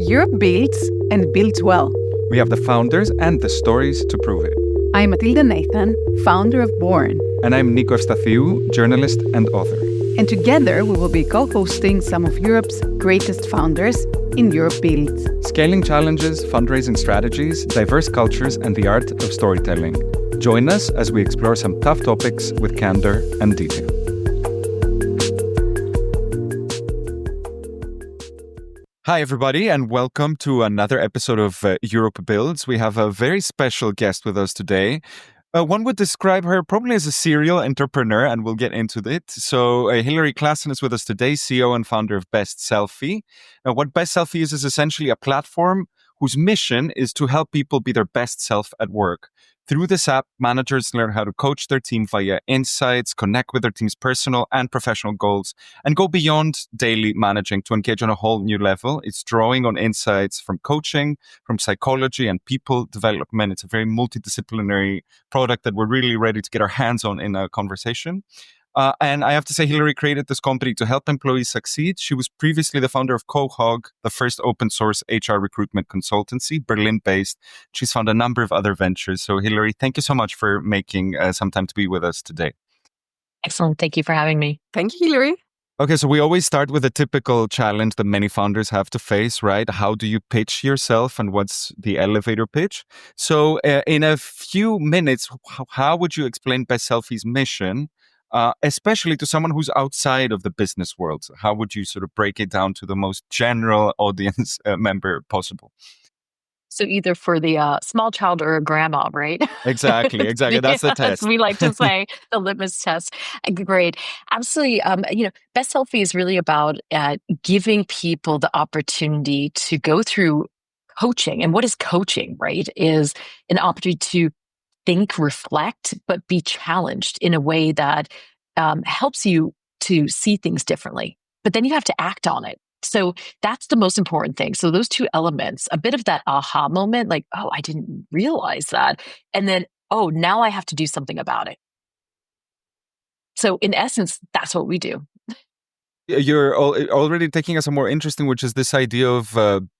Europe builds and builds well. We have the founders and the stories to prove it. I'm Matilda Nathan, founder of Born. And I'm Nico Evstathiou, journalist and author. And together we will be co-hosting some of Europe's greatest founders in Europe Builds. Scaling challenges, fundraising strategies, diverse cultures, and the art of storytelling. Join us as we explore some tough topics with candor and detail. Hi, everybody, and welcome to another episode of Europe Builds. We have a very special guest with us today. One would describe her probably as a serial entrepreneur, and we'll get into it. So Hilary Klassen is with us today, CEO and founder of Bestselfy. What Bestselfy is essentially a platform whose mission is to help people be their best self at work. Through this app, managers learn how to coach their team via insights, connect with their team's personal and professional goals, and go beyond daily managing to engage on a whole new level. It's drawing on insights from coaching, from psychology and people development. It's a very multidisciplinary product that we're really ready to get our hands on in a conversation. And I have to say, Hilary created this company to help employees succeed. She was previously the founder of Kowhog, the first open source HR recruitment consultancy, Berlin-based. She's found a number of other ventures. So Hilary, thank you so much for making some time to be with us today. Excellent. Thank you for having me. Thank you, Hilary. Okay, so we always start with a typical challenge that many founders have to face, right? How do you pitch yourself and what's the elevator pitch? So in a few minutes, how would you explain Bestselfy's mission? Especially to someone who's outside of the business world? How would you sort of break it down to the most general audience member possible? So either for the small child or a grandma, right? Exactly. That's the test. We like to say the litmus test. Great. Absolutely. Bestselfy is really about giving people the opportunity to go through coaching. And what is coaching, right? Is an opportunity to think, reflect, but be challenged in a way that helps you to see things differently. But then you have to act on it. So that's the most important thing. So those two elements, a bit of that aha moment, like, oh, I didn't realize that. And then, oh, now I have to do something about it. So in essence, that's what we do. You're already taking us a more interesting, which is this idea of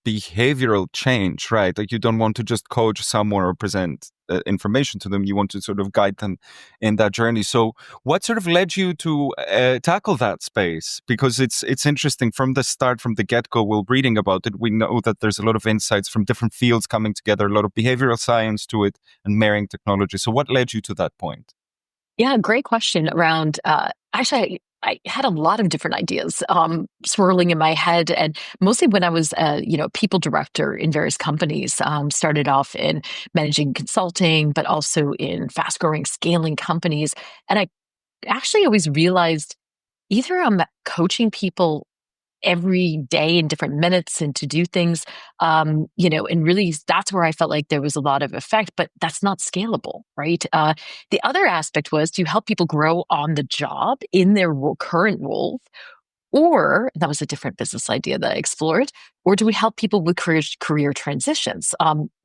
behavioral change, right? Like you don't want to just coach someone or present information to them. You want to sort of guide them in that journey. So what sort of led you to tackle that space? Because it's interesting from the start, from the get-go, while reading about it, we know that there's a lot of insights from different fields coming together, a lot of behavioral science to it and marrying technology. So what led you to that point? Yeah, great question around, actually, I had a lot of different ideas swirling in my head, and mostly when I was, people director in various companies. Started off in managing consulting, but also in fast-growing, scaling companies. And I actually always realized either I'm coaching people every day in different minutes and to do things, and really that's where I felt like there was a lot of effect, but that's not scalable, right? The other aspect was, do you help people grow on the job in their current roles? Or, that was a different business idea that I explored, or do we help people with career transitions,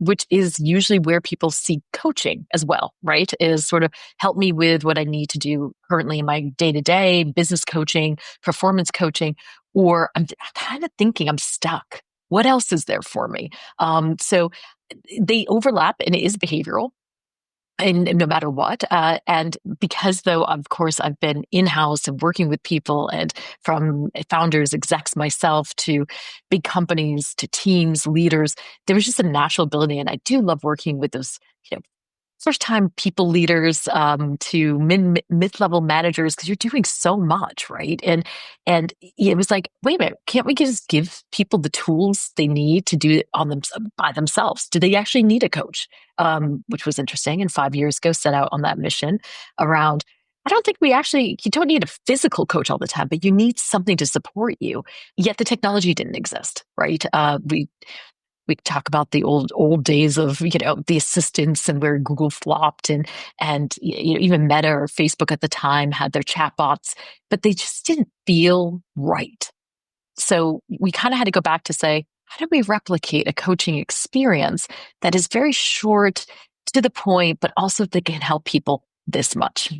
which is usually where people seek coaching as well, right? Is sort of help me with what I need to do currently in my day-to-day, business coaching, performance coaching, or I'm kind of thinking I'm stuck. What else is there for me? So they overlap, and it is behavioral. And no matter what, and because though, of course, I've been in-house and working with people, and from founders, execs myself, to big companies, to teams, leaders, there was just a natural ability. And I do love working with those, first-time people leaders to mid-level managers, because you're doing so much, right? And it was like, wait a minute, can't we just give people the tools they need to do it on them by themselves? Do they actually need a coach? Which was interesting. And 5 years ago, set out on that mission around, I don't think you don't need a physical coach all the time, but you need something to support you. Yet the technology didn't exist, right? We talk about the old days of, the assistants and where Google flopped, and even Meta or Facebook at the time had their chatbots, but they just didn't feel right. So we kind of had to go back to say, how do we replicate a coaching experience that is very short, to the point, but also that can help people this much?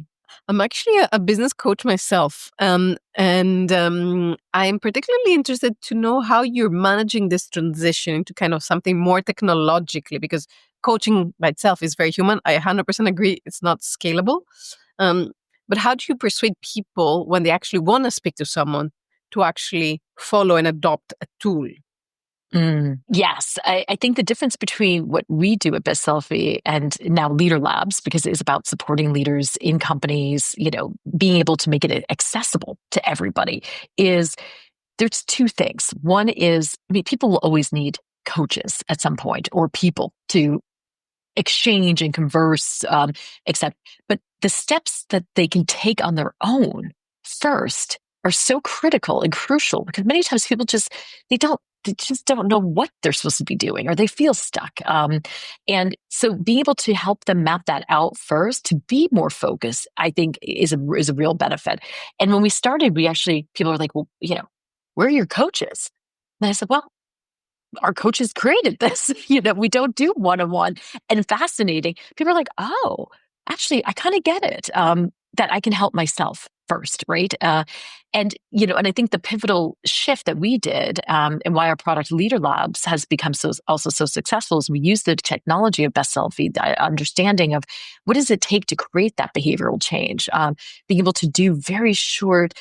I'm actually a business coach myself. And I'm particularly interested to know how you're managing this transition into kind of something more technologically, because coaching by itself is very human. I 100% agree it's not scalable. Um, but how do you persuade people when they actually want to speak to someone to actually follow and adopt a tool? Yes, I think the difference between what we do at Bestselfy and now Leader Labs, because it is about supporting leaders in companies, being able to make it accessible to everybody, is there's two things. One is, people will always need coaches at some point or people to exchange and converse, but the steps that they can take on their own first are so critical and crucial, because many times people they just don't know what they're supposed to be doing, or they feel stuck. And so being able to help them map that out first to be more focused, I think is a real benefit. And when we started, people were like, well, where are your coaches? And I said, well, our coaches created this. We don't do one-on-one. And fascinating, people are like, oh, actually, I kind of get it, that I can help myself first, right? And I think the pivotal shift that we did, and why our product Leader Labs has become so successful, is we use the technology of Bestselfy, the understanding of what does it take to create that behavioral change, being able to do very short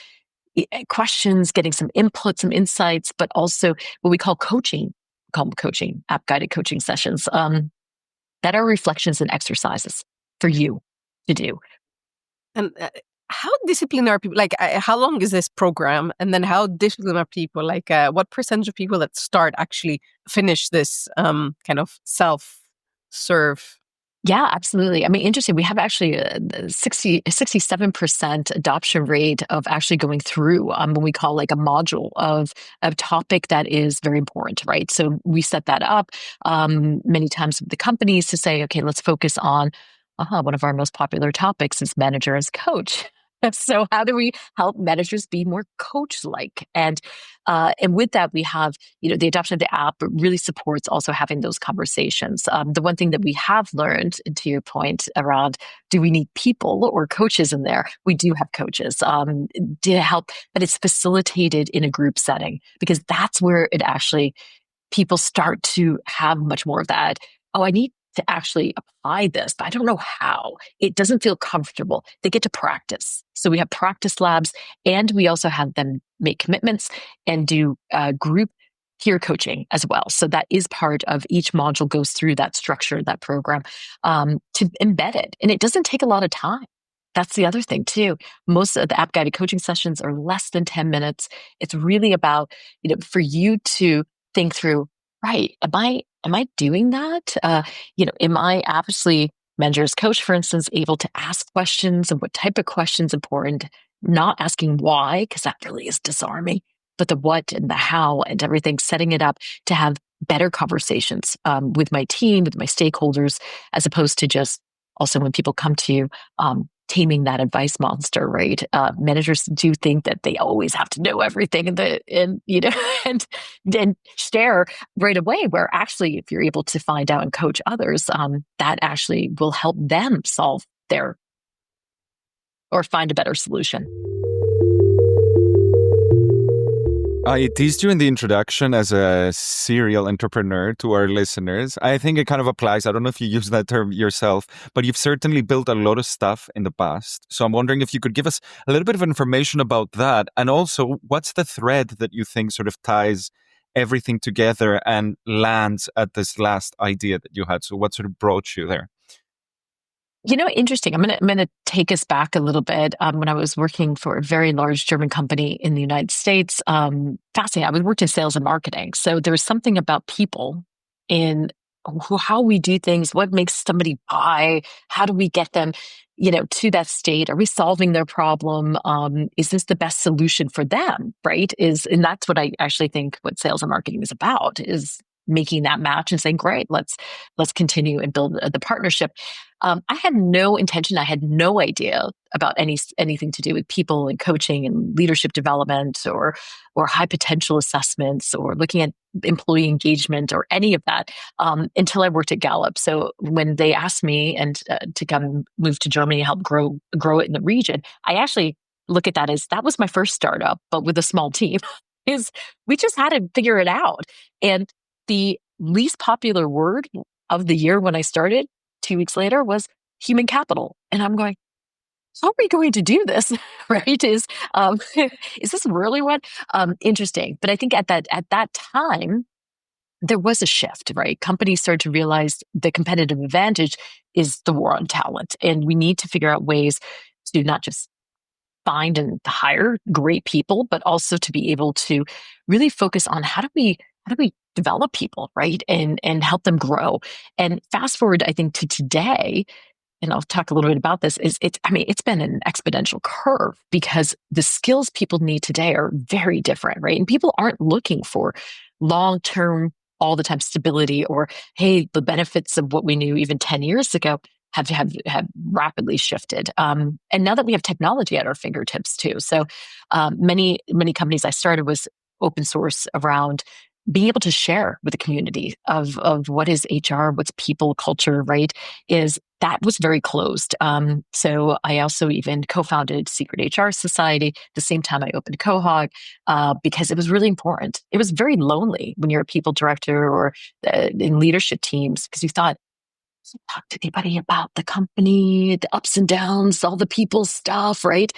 questions, getting some input, some insights, but also what we call coaching, app-guided coaching sessions, that are reflections and exercises for you to do. And how disciplined are people? Like, how long is this program? And then how disciplined are people? Like, what percentage of people that start actually finish this kind of self-serve? Yeah, absolutely. Interesting. We have actually a 67% adoption rate of actually going through when we call like a module of a topic that is very important, right? So we set that up many times with the companies to say, okay, let's focus on one of our most popular topics is manager as coach. So how do we help managers be more coach-like? And with that, we have, the adoption of the app really supports also having those conversations. The one thing that we have learned, and to your point around, do we need people or coaches in there? We do have coaches to help, but it's facilitated in a group setting, because that's where it actually, people start to have much more of that. Oh, I need to actually apply this, but I don't know how. It doesn't feel comfortable. They get to practice. So we have practice labs, and we also have them make commitments and do group peer coaching as well. So that is part of each module, goes through that structure, that program, to embed it. And it doesn't take a lot of time. That's the other thing too. Most of the app guided coaching sessions are less than 10 minutes. It's really about, for you to think through, right, am I doing that? Am I obviously manager's coach, for instance, able to ask questions, and what type of questions important, not asking why, because that really is disarming, but the what and the how and everything, setting it up to have better conversations with my team, with my stakeholders, as opposed to just also when people come to you, taming that advice monster, right? Managers do think that they always have to know everything and share right away, where actually, if you're able to find out and coach others, that actually will help them solve or find a better solution. I teased you in the introduction as a serial entrepreneur to our listeners. I think it kind of applies. I don't know if you use that term yourself, but you've certainly built a lot of stuff in the past. So I'm wondering if you could give us a little bit of information about that. And also, what's the thread that you think sort of ties everything together and lands at this last idea that you had? So what sort of brought you there? Interesting. I'm gonna take us back a little bit. When I was working for a very large German company in the United States, fascinating. I worked in sales and marketing, so there was something about people in how we do things. What makes somebody buy? How do we get them, to that state? Are we solving their problem? Is this the best solution for them? Right? And that's what I actually think what sales and marketing is about. Is making that match and saying, great, let's continue and build the partnership. I had no intention. I had no idea about anything to do with people and coaching and leadership development or high potential assessments or looking at employee engagement or any of that until I worked at Gallup. So when they asked me and to come move to Germany and help grow it in the region, I actually look at that as that was my first startup, but with a small team. Is we just had to figure it out. And the least popular word of the year when I started 2 weeks later was human capital. And I'm going, how are we going to do this? Right? Is this really what? Interesting. But I think at that time, there was a shift, right? Companies started to realize the competitive advantage is the war on talent. And we need to figure out ways to not just find and hire great people, but also to be able to really focus on how do we develop people, right? And help them grow. And fast forward, I think, to today, and I'll talk a little bit about this, it's been an exponential curve because the skills people need today are very different, right? And people aren't looking for long-term, all the time stability or, hey, the benefits of what we knew even 10 years ago have rapidly shifted. And now that we have technology at our fingertips too. So many companies I started was open source around being able to share with the community of what is HR, what's people culture, right? That was very closed. So I also even co-founded Secret HR Society. The same time I opened Kowhog because it was really important. It was very lonely when you're a people director or in leadership teams because you thought, talk to anybody about the company, the ups and downs, all the people stuff, right?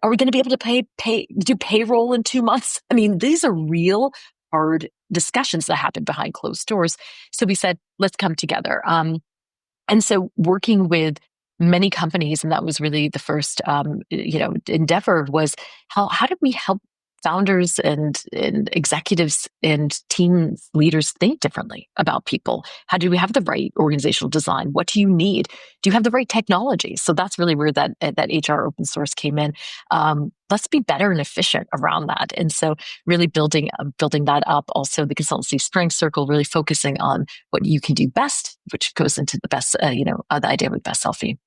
Are we going to be able to do payroll in 2 months? I mean, these are real hard discussions that happen behind closed doors. So we said, let's come together. And so working with many companies, and that was really the first, endeavor was how did we help founders and executives and team leaders think differently about people? How do we have the right organizational design? What do you need? Do you have the right technology? So that's really where that HR open source came in. Let's be better and efficient around that. And so really building that up. Also the consultancy strength circle, really focusing on what you can do best, which goes into the best, the idea with Bestselfy.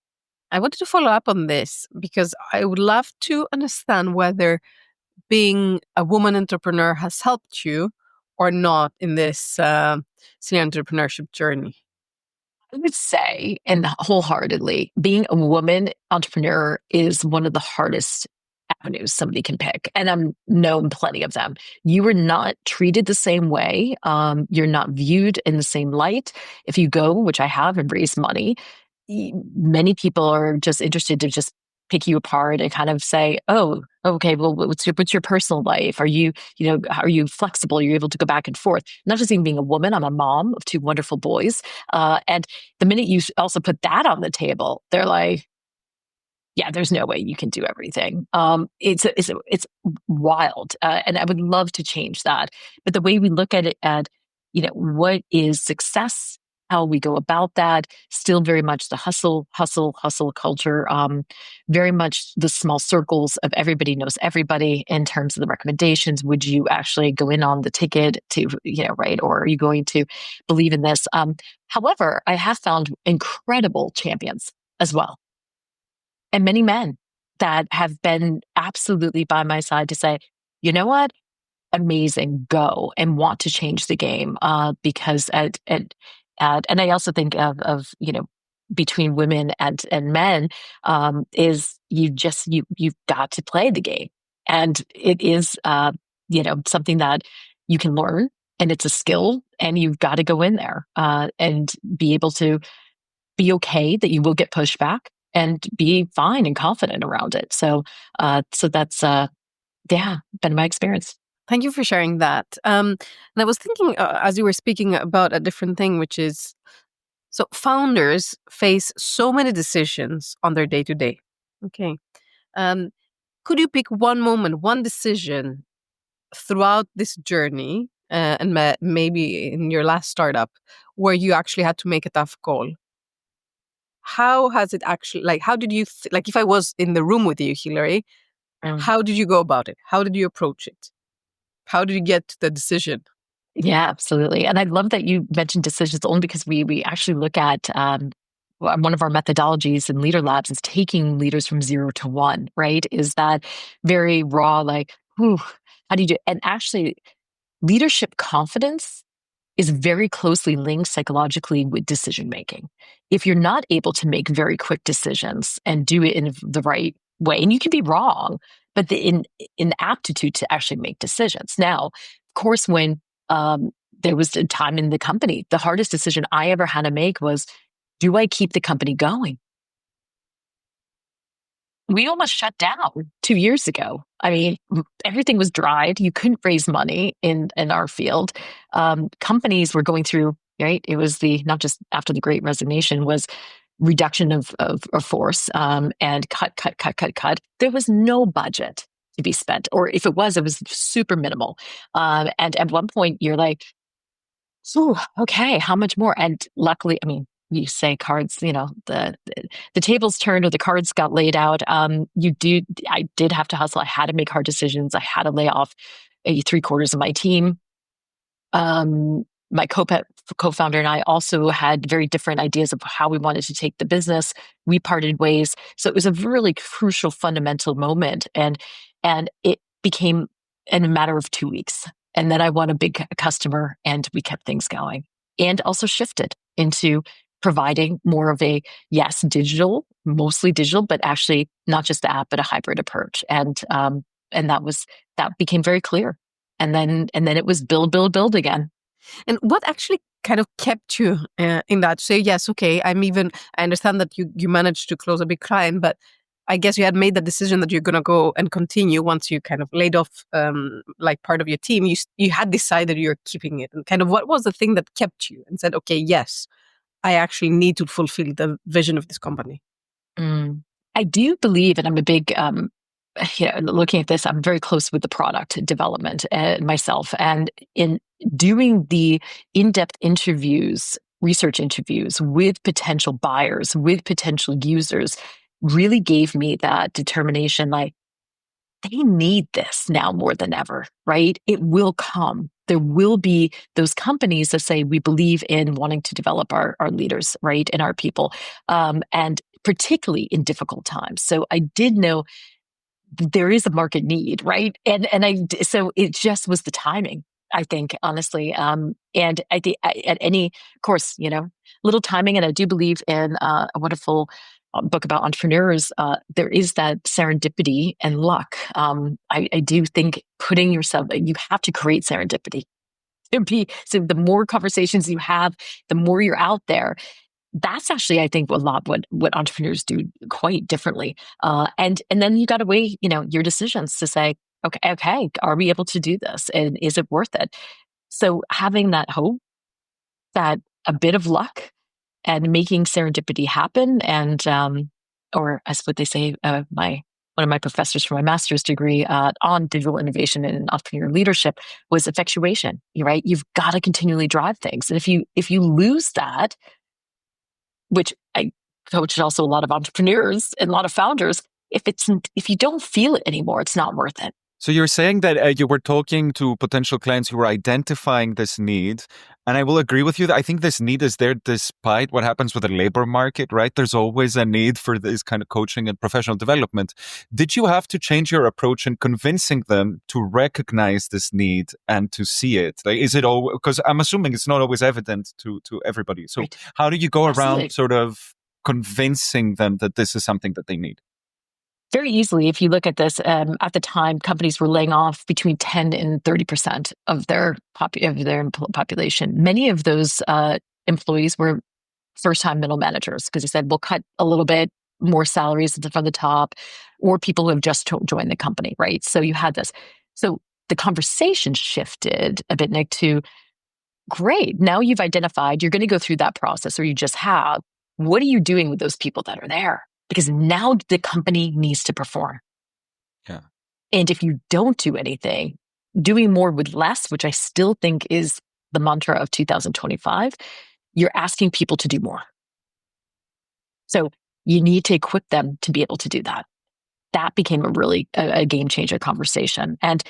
I wanted to follow up on this because I would love to understand whether being a woman entrepreneur has helped you or not in this senior entrepreneurship journey. I would say, and wholeheartedly, being a woman entrepreneur is one of the hardest avenues somebody can pick. And I've known plenty of them. You are not treated the same way. You're not viewed in the same light. If you go, which I have, and raise money, many people are just interested to just pick you apart and kind of say, oh, okay, well, what's your personal life? Are you flexible? Are you able to go back and forth? Not just even being a woman, I'm a mom of 2 wonderful boys. And the minute you also put that on the table, they're like, yeah, there's no way you can do everything. It's wild. And I would love to change that. But the way we look at it what is success, how we go about that, still very much the hustle culture, very much the small circles of everybody knows everybody in terms of the recommendations. Would you actually go in on the ticket to, right? Or are you going to believe in this? However, I have found incredible champions as well. And many men that have been absolutely by my side to say, you know what? Amazing, go, and want to change the game. Because and I also think of between women and men is you've got to play the game, and it is something that you can learn, and it's a skill, and you've got to go in there and be able to be okay that you will get pushback and be fine and confident around it. So that's been my experience. Thank you for sharing that. And I was thinking as you were speaking about a different thing, which is, so founders face so many decisions on their day-to-day. Okay. Could you pick one moment, one decision throughout this journey, and maybe in your last startup, where you actually had to make a tough call? How has it actually, how did you, if I was in the room with you, Hilary, how did you go about it? How did you approach it? How did you get to the decision? Yeah, absolutely. And I love that you mentioned decisions only because we actually look at one of our methodologies in Leader Labs is taking leaders from 0 to 1, right? Is that very raw, like, whew, how do you do it? And actually, leadership confidence is very closely linked psychologically with decision making. If you're not able to make very quick decisions and do it in the right way, and you can be wrong, but in aptitude to actually make decisions. Now, of course, when there was a time in the company, the hardest decision I ever had to make was, do I keep the company going? We almost shut down 2 years ago. I mean, everything was dried. You couldn't raise money in our field. Companies were going through, right? It was not just after the Great Resignation, was reduction of force and cut. There was no budget to be spent, or if it was super minimal. And at one point, you're like, "Ooh, okay, how much more?" And luckily, I mean, you say cards, the tables turned or the cards got laid out. I did have to hustle. I had to make hard decisions. I had to lay off 3/4 of my team. My co-founder and I also had very different ideas of how we wanted to take the business. We parted ways. So it was a really crucial, fundamental moment. And it became in a matter of 2 weeks. And then I won a big customer and we kept things going and also shifted into providing more of a, yes, digital, mostly digital, but actually not just the app, but a hybrid approach. And that became very clear. And then it was build again. And what actually kind of kept you in that? Say, yes, okay, I understand that you managed to close a big client, but I guess you had made the decision that you're going to go and continue once you kind of laid off like part of your team. You had decided you're keeping it. And kind of what was the thing that kept you and said, okay, yes, I actually need to fulfill the vision of this company? I do believe, and I'm a big, looking at this, I'm very close with the product development myself. And in doing the in-depth interviews, research interviews with potential buyers, with potential users, really gave me that determination, like, they need this now more than ever, right? It will come. There will be those companies that say, we believe in wanting to develop our leaders, right? And our people. And particularly in difficult times. So I did know there is a market need, right? So it just was the timing, I think, honestly. And I think at any, of course, little timing. And I do believe in a wonderful book about entrepreneurs. There is that serendipity and luck. I do think you have to create serendipity. So the more conversations you have, the more you're out there. That's actually, I think, what entrepreneurs do quite differently. And then you got to weigh, your decisions to say, okay, are we able to do this, and is it worth it? So having that hope, that a bit of luck, and making serendipity happen, and or as what they say, one of my professors from my master's degree on digital innovation and entrepreneurial leadership was effectuation. Right, you've got to continually drive things, and if you lose that, which I coach also a lot of entrepreneurs and a lot of founders, if you don't feel it anymore, it's not worth it. So you're saying that you were talking to potential clients who were identifying this need. And I will agree with you that I think this need is there despite what happens with the labor market, right? There's always a need for this kind of coaching and professional development. Did you have to change your approach in convincing them to recognize this need and to see it? Like, is it all, because I'm assuming it's not always evident to everybody. So Right. How do you go Absolutely. around sort of convincing them that this is something that they need? Very easily, if you look at this, at the time, companies were laying off between 10 and 30% of their population. Many of those employees were first-time middle managers because they said, we'll cut a little bit more salaries from the top, or people who have just joined the company, right? So you had this. So the conversation shifted a bit, Nick, to, great, now you've identified, you're going to go through that process, or you just have. What are you doing with those people that are there? Because now the company needs to perform. Yeah. And if you don't do anything, doing more with less, which I still think is the mantra of 2025, you're asking people to do more. So you need to equip them to be able to do that. That became a game changer conversation. And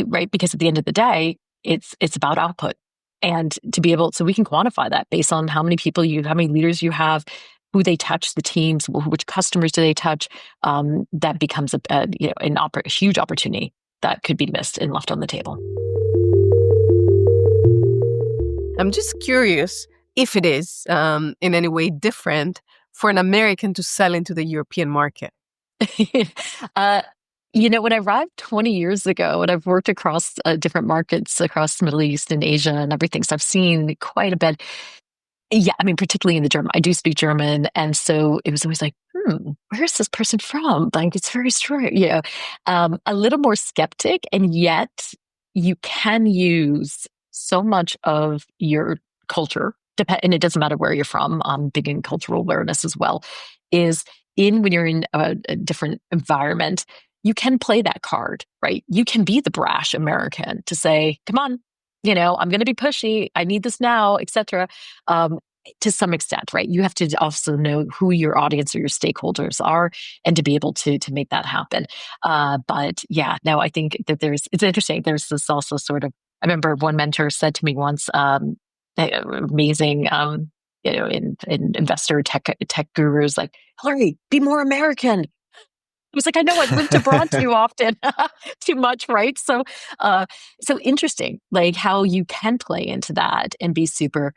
right, because at the end of the day, it's about output. And to be able, so we can quantify that based on how many leaders you have, who they touch, the teams, which customers do they touch. That becomes a huge opportunity that could be missed and left on the table. I'm just curious if it is in any way different for an American to sell into the European market. When I arrived 20 years ago, and I've worked across different markets across the Middle East and Asia and everything, so I've seen quite a bit. Yeah, I mean, particularly in the German, I do speak German. And so it was always like, where is this person from? Like, it's very strange. A little more skeptic. And yet you can use so much of your culture, and it doesn't matter where you're from, big in cultural awareness as well, when you're in a different environment, you can play that card, right? You can be the brash American to say, come on, I'm going to be pushy. I need this now, etc. To some extent, right? You have to also know who your audience or your stakeholders are, and to be able to make that happen. But yeah, no, I think that it's interesting. There's this also sort of, I remember one mentor said to me once, amazing, in investor tech gurus, like, Hilary, be more American. I was like, I know I've lived abroad too often, too much, right? So interesting, like how you can play into that and be super,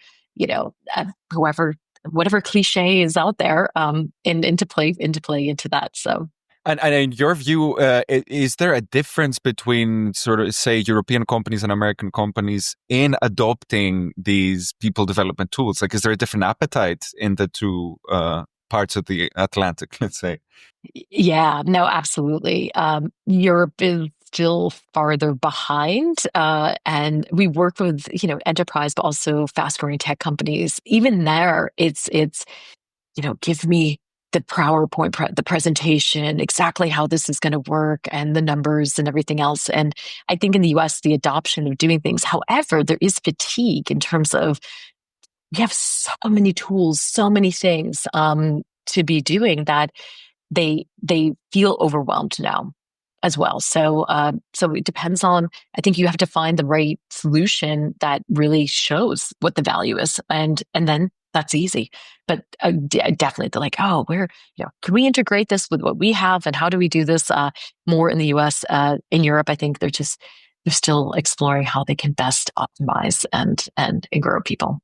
whatever cliche is out there, and to play into that. So. And in your view, is there a difference between sort of, say, European companies and American companies in adopting these people development tools? Like, is there a different appetite in the two parts of the Atlantic, let's say? Yeah, no, absolutely. Europe is still farther behind, and we work with enterprise, but also fast-growing tech companies. Even there, it's give me the PowerPoint, the presentation, exactly how this is going to work, and the numbers and everything else. And I think in the US, the adoption of doing things. However, there is fatigue in terms of we have so many tools, so many things to be doing that they feel overwhelmed now as well. So it depends on, I think you have to find the right solution that really shows what the value is. And then that's easy. But definitely they're like, oh, can we integrate this with what we have? And how do we do this more in the US? In Europe, I think they're still exploring how they can best optimize and grow people.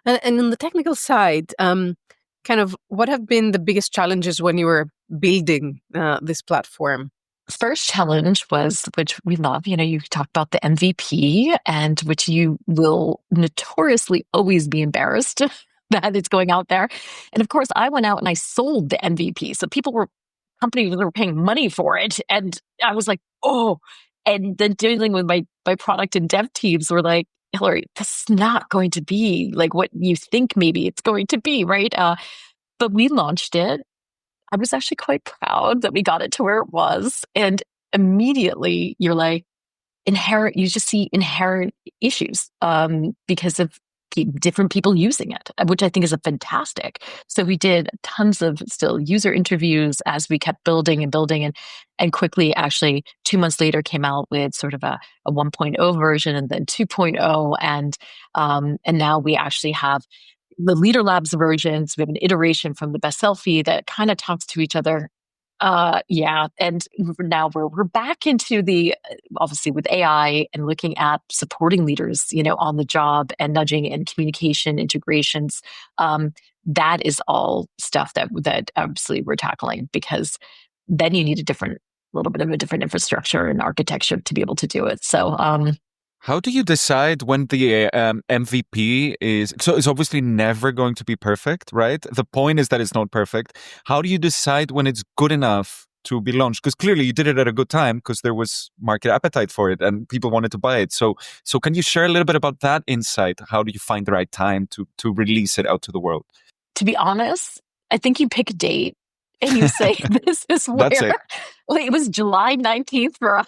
And on the technical side, kind of what have been the biggest challenges when you were building this platform? First challenge was, which we love, you talked about the MVP, and which you will notoriously always be embarrassed that it's going out there. And of course, I went out and I sold the MVP. So companies were paying money for it. And I was like, oh, and then dealing with my product and dev teams were like, Hilary, this is not going to be like what you think maybe it's going to be, right? But we launched it. I was actually quite proud that we got it to where it was. And immediately you're like, you just see inherent issues because of different people using it, which I think is a fantastic. So we did tons of still user interviews as we kept building and quickly, actually 2 months later, came out with sort of a 1.0 version, and then 2.0. And now we actually have the Leader Labs versions. We have an iteration from the Bestselfy that kind of talks to each other. And now we're back into the, obviously with AI and looking at supporting leaders, on the job, and nudging and communication integrations. That is all stuff that obviously we're tackling, because then you need a little bit of a different infrastructure and architecture to be able to do it. So, how do you decide when the MVP is... So it's obviously never going to be perfect, right? The point is that it's not perfect. How do you decide when it's good enough to be launched? Because clearly you did it at a good time because there was market appetite for it and people wanted to buy it. So can you share a little bit about that insight? How do you find the right time to release it out to the world? To be honest, I think you pick a date and you say, this is where... That's it. Well, it was July 19th for us.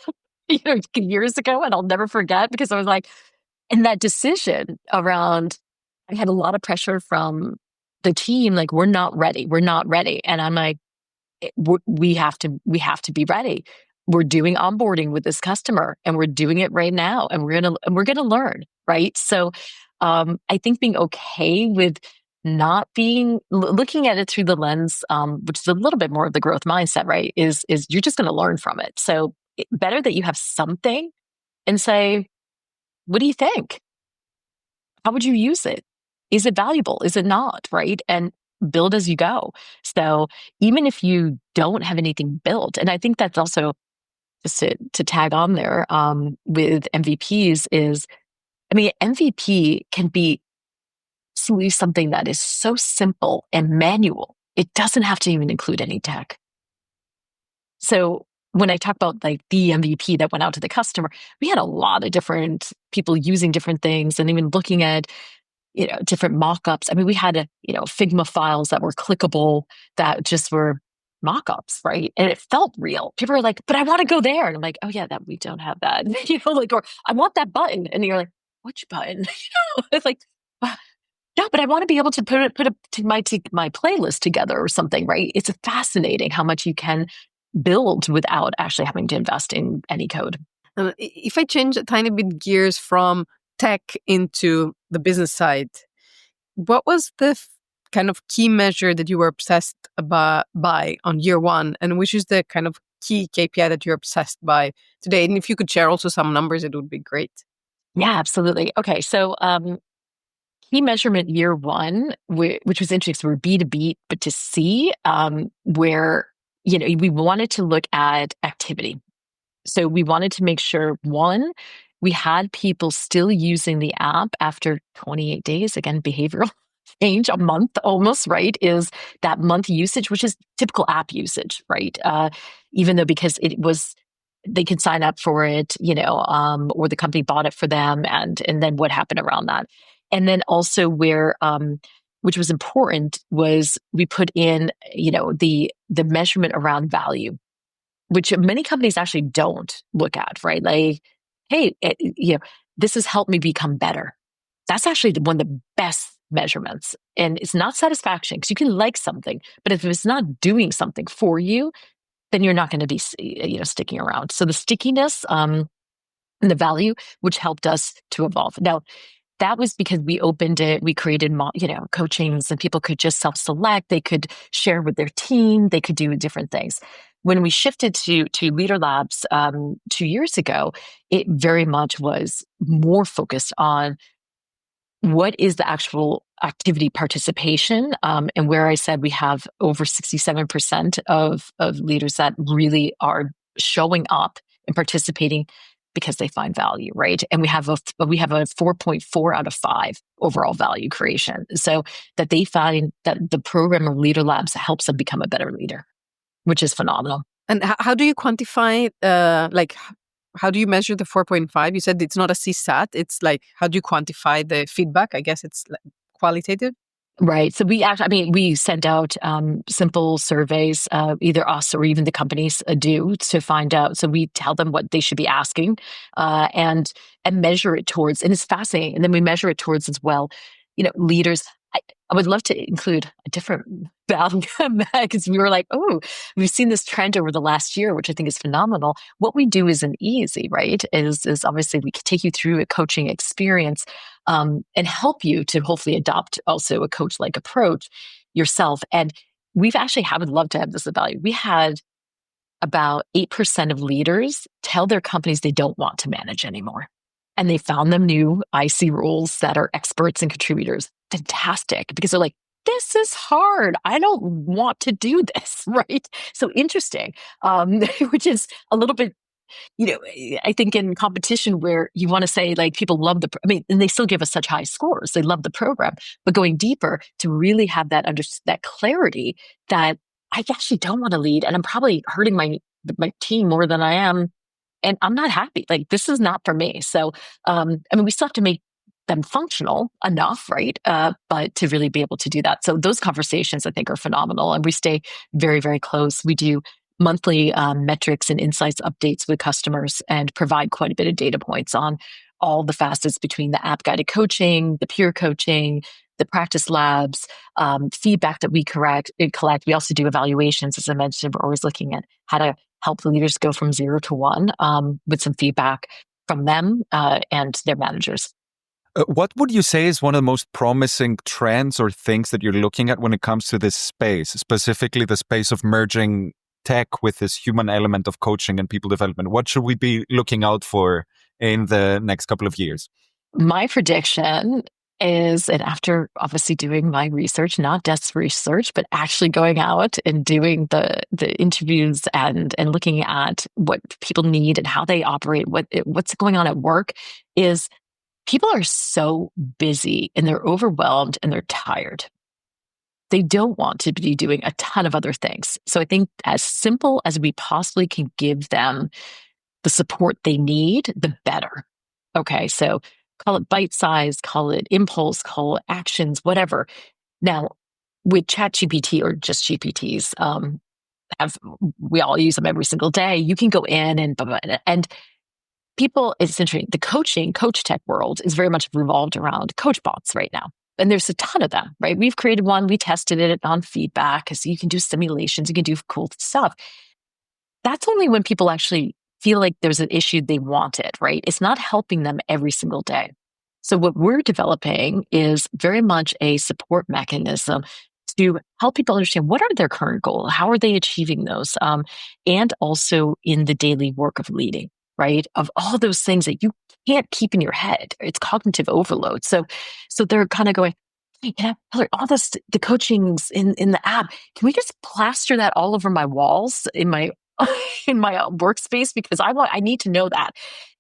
Years ago, and I'll never forget, because I was like, in that decision around, I had a lot of pressure from the team, like, we're not ready. And I'm like, we have to be ready. We're doing onboarding with this customer, and we're doing it right now, and we're gonna learn, right? So I think being okay with not being looking at it through the lens, which is a little bit more of the growth mindset, right? Is you're just going to learn from it. So better that you have something and say, what do you think? How would you use it? Is it valuable? Is it not? Right? And build as you go. So even if you don't have anything built, and I think that's also just to tag on there with MVPs is, I mean, MVP can be something that is so simple and manual. It doesn't have to even include any tech. So when I talk about like the MVP that went out to the customer, we had a lot of different people using different things and even looking at, different mock-ups. I mean, we had, Figma files that were clickable that just were mock-ups, right? And it felt real. People were like, but I want to go there. And I'm like, oh yeah, that we don't have that. Or I want that button. And you're like, which button? It's like, no, but I want to be able to put it to my playlist together or something, right? It's fascinating how much you can build without actually having to invest in any code. If I change a tiny bit gears from tech into the business side, what was the kind of key measure that you were obsessed by on year one, and which is the kind of key KPI that you're obsessed by today? And if you could share also some numbers, it would be great. Yeah, absolutely. Okay, so key measurement year one, which was interesting, so we're B2B, but to C, where we wanted to look at activity. So we wanted to make sure, one, we had people still using the app after 28 days. Again, behavioral change, a month almost, right? Is that month usage, which is typical app usage, right? Even though because they could sign up for it, or the company bought it for them, and then what happened around that. And then also where, which was important, was we put in, the measurement around value, which many companies actually don't look at, right? Like, hey, this has helped me become better. That's actually one of the best measurements. And it's not satisfaction, because you can like something, but if it's not doing something for you, then you're not going to be, sticking around. So the stickiness and the value, which helped us to evolve. Now, that was because we opened it, we created, coachings, and people could just self-select. They could share with their team. They could do different things. When we shifted to Leader Labs 2 years ago, it very much was more focused on what is the actual activity participation, and where I said we have over 67% of leaders that really are showing up and participating because they find value, right? And we have a 4.4 out of 5 overall value creation. So that they find that the program of Leader Labs helps them become a better leader, which is phenomenal. And how do you quantify, how do you measure the 4.5? You said it's not a CSAT. It's like, how do you quantify the feedback? I guess it's qualitative. Right. So we send out simple surveys, either us or even the companies do, to find out. So we tell them what they should be asking and measure it towards. And it's fascinating. And then we measure it towards as well, leaders. I would love to include a different value, because we were like, oh, we've seen this trend over the last year, which I think is phenomenal. What we do isn't easy, right? Is obviously we can take you through a coaching experience and help you to hopefully adopt also a coach-like approach yourself. And I would love to have this value. We had about 8% of leaders tell their companies they don't want to manage anymore. And they found them new IC roles that are experts and contributors. Fantastic, because they're like, this is hard. I don't want to do this, right? So interesting, which is a little bit, I think in competition where you want to say like people love and they still give us such high scores. They love the program, but going deeper to really have that that clarity that I actually don't want to lead, and I'm probably hurting my team more than I am. And I'm not happy. Like, this is not for me. So, we still have to make them functional enough, right? But to really be able to do that. So those conversations, I think, are phenomenal. And we stay very, very close. We do monthly metrics and insights updates with customers and provide quite a bit of data points on all the facets between the app-guided coaching, the peer coaching, the practice labs, feedback that we collect. We also do evaluations. As I mentioned, we're always looking at how to help the leaders go from 0 to 1 with some feedback from them and their managers. What would you say is one of the most promising trends or things that you're looking at when it comes to this space, specifically the space of merging tech with this human element of coaching and people development? What should we be looking out for in the next couple of years? My prediction is, and after obviously doing my research, not desk research, but actually going out and doing the interviews and looking at what people need and how they operate, what's going on at work, is people are so busy and they're overwhelmed and they're tired. They don't want to be doing a ton of other things. So I think as simple as we possibly can give them the support they need, the better. Okay, so call it bite size, call it impulse, call it actions, whatever. Now, with ChatGPT or just GPTs, we all use them every single day. You can go in and people, it's interesting. The coach tech world is very much revolved around coach bots right now. And there's a ton of them, right? We've created one, we tested it on feedback. So you can do simulations, you can do cool stuff. That's only when people actually feel like there's an issue they want it, right? It's not helping them every single day. So what we're developing is very much a support mechanism to help people understand what are their current goals, how are they achieving those, and also in the daily work of leading, right? Of all those things that you can't keep in your head. It's cognitive overload. So they're kind of going, hey, Hilary, all this, the coachings in the app, can we just plaster that all over my walls in my in my workspace? Because I need to know that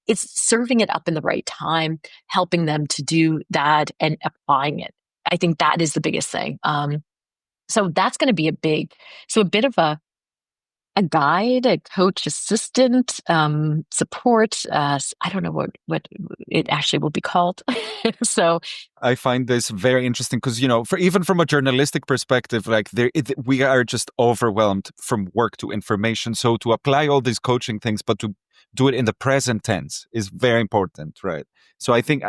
it's serving it up in the right time, helping them to do that and applying it. I think that is the biggest thing. So that's going to be a bit of a guide, a coach assistant, support. I don't know what it actually will be called. So I find this very interesting because, even from a journalistic perspective, like we are just overwhelmed from work to information. So to apply all these coaching things, but to do it in the present tense is very important, right? So I think,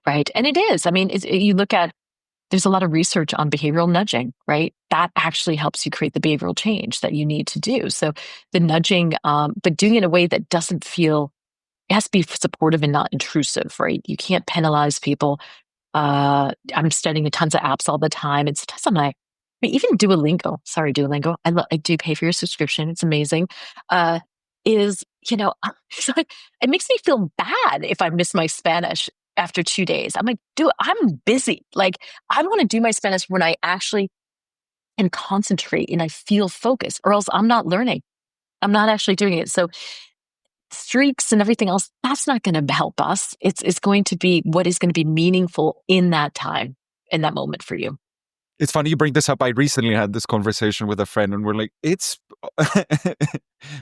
right, and it is. I mean, you look at. There's a lot of research on behavioral nudging, right? That actually helps you create the behavioral change that you need to do. So the nudging, but doing it in a way that doesn't feel, it has to be supportive and not intrusive, right? You can't penalize people. I'm studying tons of apps all the time. It's just even Duolingo. Sorry, Duolingo. I do pay for your subscription. It's amazing. So it makes me feel bad if I miss my Spanish after 2 days. I'm like, dude, I'm busy. Like, I want to do my Spanish when I actually can concentrate and I feel focused, or else I'm not learning. I'm not actually doing it. So streaks and everything else, that's not going to help us. It's going to be what is going to be meaningful in that time, in that moment for you. It's funny you bring this up. I recently had this conversation with a friend and we're like, it's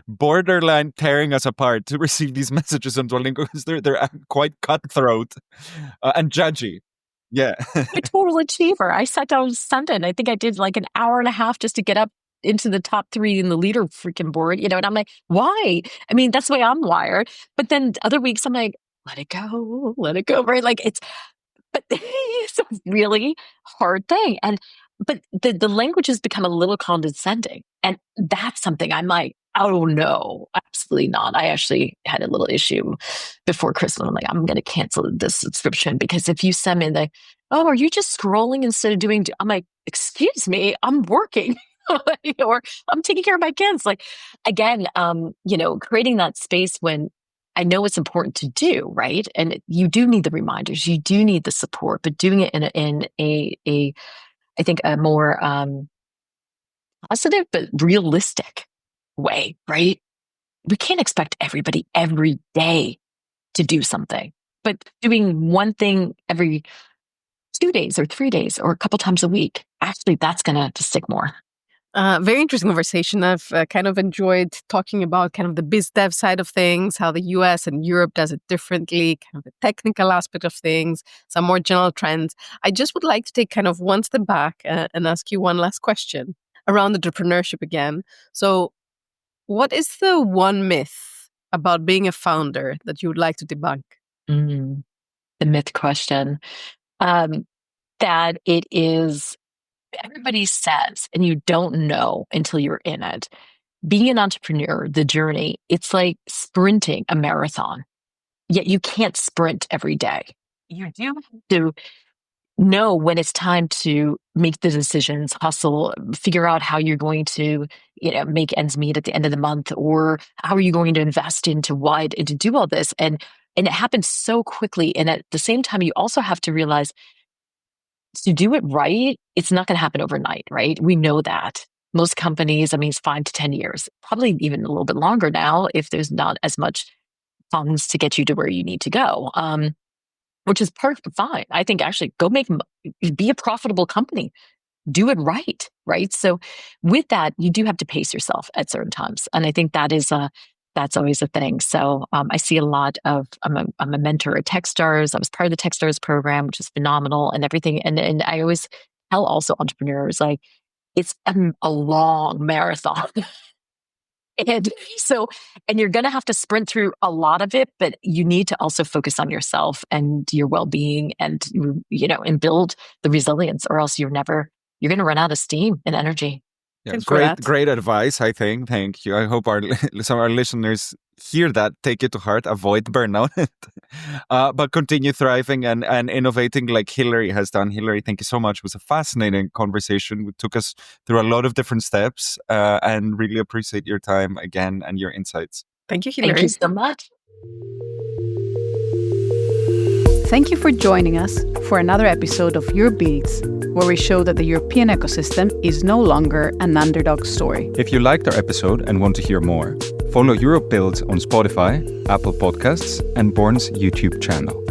borderline tearing us apart to receive these messages on Duolingo because they're quite cutthroat and judgy. Yeah. A total achiever. I sat down on Sunday and I think I did like an hour and a half just to get up into the top 3 in the leader freaking board, and I'm like, why? I mean, that's the way I'm wired. But then other weeks I'm like, let it go, right? Like but it's a really hard thing. But the language has become a little condescending. And that's something I'm like, oh no, absolutely not. I actually had a little issue before Christmas. I'm like, I'm going to cancel this subscription because if you send me oh, are you just scrolling instead of doing, I'm like, excuse me, I'm working. Or I'm taking care of my kids. Like, again, creating that space when I know it's important to do, right? And you do need the reminders, you do need the support, but doing it in a I think a more positive but realistic way, right? We can't expect everybody every day to do something, but doing one thing every 2 days or 3 days or a couple times a week, actually, that's going to stick more. Very interesting conversation. I've kind of enjoyed talking about kind of the biz dev side of things, how the US and Europe does it differently, kind of the technical aspect of things, some more general trends. I just would like to take kind of one step back and ask you one last question around entrepreneurship again. So what is the one myth about being a founder that you would like to debunk? The myth question. That it is, everybody says, and you don't know until you're in it. Being an entrepreneur, the journey, it's like sprinting a marathon. Yet you can't sprint every day. you do have to know when it's time to make the decisions, hustle, figure out how you're going to, make ends meet at the end of the month, or how are you going to invest into what and to do all this. And it happens so quickly. And at the same time, you also have to realize to do it right, it's not going to happen overnight, right? We know that. Most companies, it's 5 to 10 years, probably even a little bit longer now if there's not as much funds to get you to where you need to go, which is perfect, fine. I think actually be a profitable company, do it right, right? So with that, you do have to pace yourself at certain times. And I think that's always a thing. So I see a lot of, I'm a mentor at Techstars. I was part of the Techstars program, which is phenomenal and everything. And I always tell also entrepreneurs, like, it's a long marathon. And you're going to have to sprint through a lot of it, but you need to also focus on yourself and your well-being and, and build the resilience, or else you're going to run out of steam and energy. Yeah, great advice, I think. Thank you. I hope some of our listeners hear that, take it to heart, avoid burnout, but continue thriving and innovating like Hilary has done. Hilary, thank you so much. It was a fascinating conversation. It took us through a lot of different steps and really appreciate your time again and your insights. Thank you, Hilary. Thank you so much. Thank you for joining us for another episode of EUROPEBUILDS, where we show that the European ecosystem is no longer an underdog story. If you liked our episode and want to hear more, follow EUROPEBUILDS on Spotify, Apple Podcasts, and Born's YouTube channel.